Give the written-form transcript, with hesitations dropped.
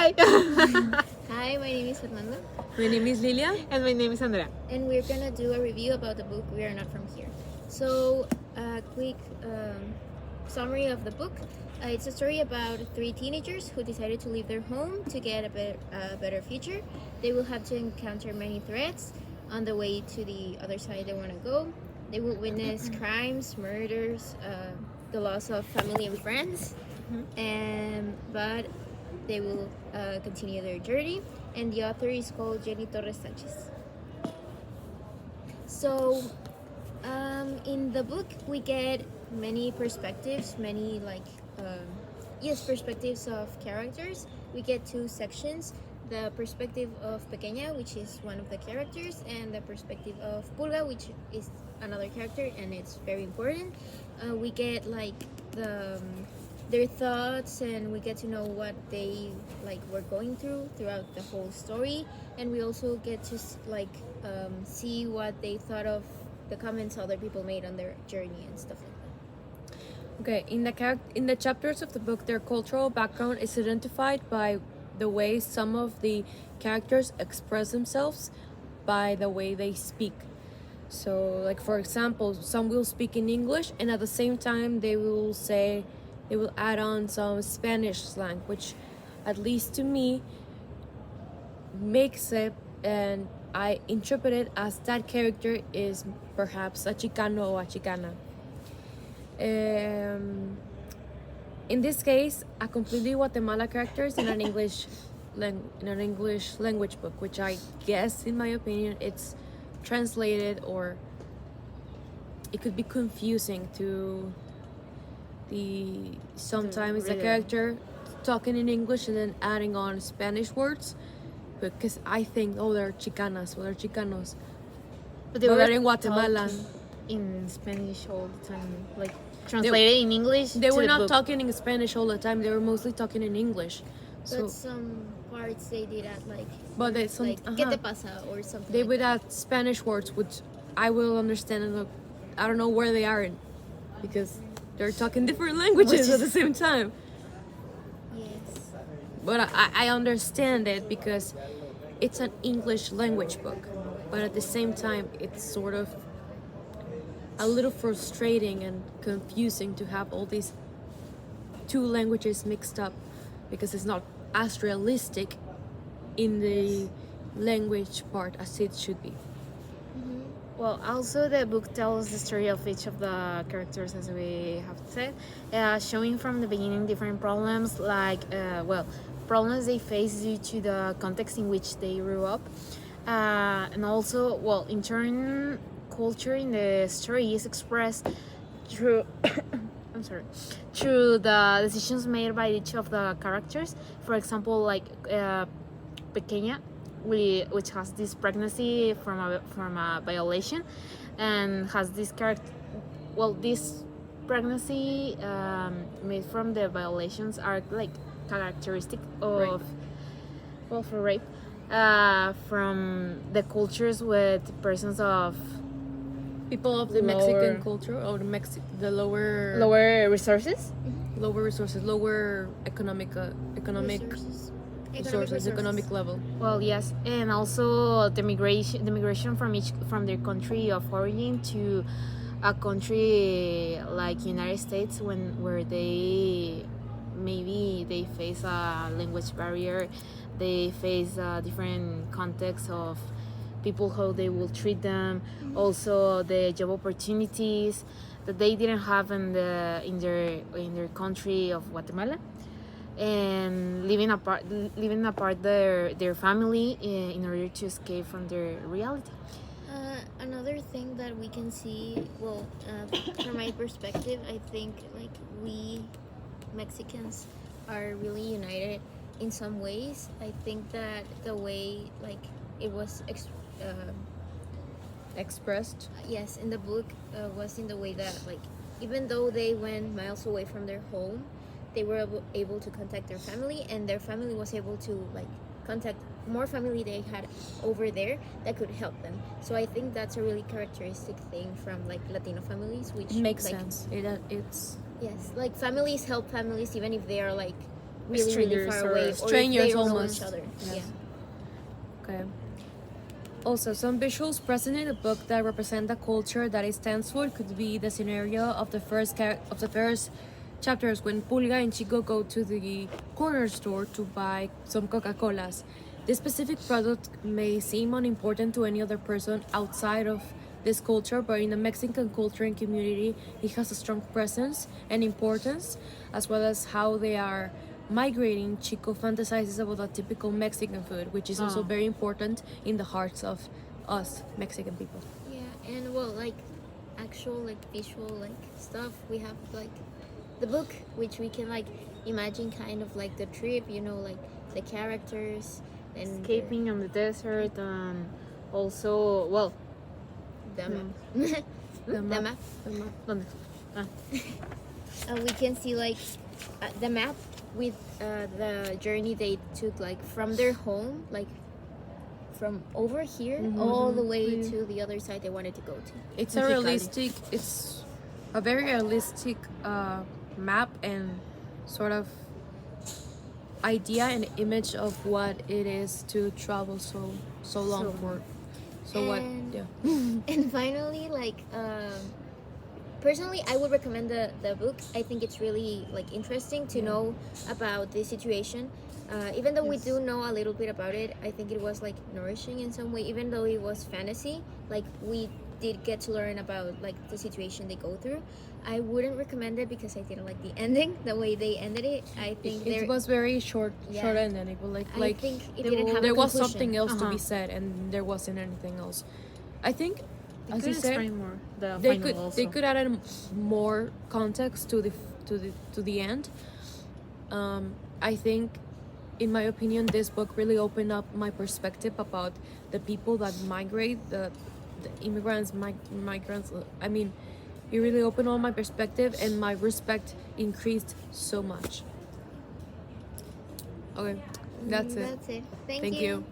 Hi! Hi, my name is Fernanda. My name is Lilia. And my name is Andrea. And we're gonna do a review about the book We Are Not From Here. So, a quick summary of the book. It's a story about three teenagers who decided to leave their home to get a better future. They will have to encounter many threats on the way to the other side they want to go. They will witness crimes, murders, the loss of family and friends, but they will continue their journey. And the author is called Jenny Torres Sanchez. So, in the book, we get many perspectives, perspectives of characters. We get two sections: the perspective of Pequeña, which is one of the characters, and the perspective of Pulga, which is another character, and it's very important. We get their thoughts, and we get to know what they were going throughout the whole story, and we also get to see what they thought of the comments other people made on their journey and stuff like that. Okay, in the chapters of the book, their cultural background is identified by the way some of the characters express themselves, by the way they speak. So, like for example, some will speak in English, and at the same time they will add on some Spanish slang, which, at least to me, makes it, and I interpret it as that character is perhaps a Chicano or a Chicana. In this case, a completely Guatemala character is in an English language book, which I guess, in my opinion, it's translated, or it could be confusing to sometimes the character talking in English and then adding on Spanish words, because I think, they're Chicanas, they're Chicanos, but they're in Guatemala In Spanish all the time, translated in English. They were not book. talking in Spanish all the time. They were mostly talking in English. But some parts they did add but they ¿qué te pasa? Or something. They would add Spanish words, which I will understand, and I don't know where they are in, because they're talking different languages at the same time. Yes. But I understand it because it's an English language book. But at the same time, it's sort of a little frustrating and confusing to have all these two languages mixed up, because it's not as realistic in the language part as it should be. Well, also the book tells the story of each of the characters, as we have said, showing from the beginning different problems, problems they face due to the context in which they grew up, and also, in turn, culture in the story is expressed through through the decisions made by each of the characters. For example, Pequeña, which has this pregnancy from a violation, and has this this pregnancy made from the violations are characteristic of for rape, from the cultures with persons of people of the Mexican culture, or the lower resources, lower economic resources, economic level. Well, yes, and also the migration from their country of origin to a country like United States, where they face a language barrier, they face a different context of people, how they will treat them, also the job opportunities that they didn't have in their country of Guatemala, and living apart their family in order to escape from their reality. Another thing that we can see, from my perspective, I think we Mexicans are really united in some ways. I think that the way it was Expressed, yes, in the book, was in the way that even though they went miles away from their home, they were able to contact their family, and their family was able to contact more family they had over there that could help them. So I think that's a really characteristic thing from Latino families, which makes sense. It's yes, families help families even if they are really Strangers far or away, or strangers if they don't know almost. each other. Yes. Yeah. Okay. Also, some visuals present in the book that represent the culture that it stands for could be the scenario of the first chapters when Pulga and Chico go to the corner store to buy some Coca-Colas. This specific product may seem unimportant to any other person outside of this culture, but in the Mexican culture and community, it has a strong presence and importance, as well as how they are migrating. Chico fantasizes about a typical Mexican food, which is also very important in the hearts of us Mexican people. Yeah, and well, like actual like visual like stuff, we have like the book, which we can like imagine kind of like the trip, you know, like the characters and Escaping on the desert, and also, well, the map. The The map. map. ¿dónde? Ah, And we can see like the map with the journey they took, like from their home, like from over here all the way to the other side they wanted to go to. It's it's a very realistic map and sort of idea and image of what it is to travel so long So- for. So what? And- Yeah. And finally, like personally, I would recommend the book. I think it's really like interesting to know about this situation. Even though we Yes. do know a little bit about it, I think it was like nourishing in some way. Even though it was fantasy, like we did get to learn about like the situation they go through. I wouldn't recommend it because I didn't like the ending, the way they ended it. I think It was very short Yeah. and then it was I think it there didn't have a there was conclusion. something else to Uh-huh. be said and there wasn't anything else. I think, they as could you said, explain more the they final could also. they could add more context to the end. I think, in my opinion, this book really opened up my perspective about the people that migrate, the migrants. I mean, it really opened all my perspective and my respect increased so much. Okay, that's it. That's it. Thank you.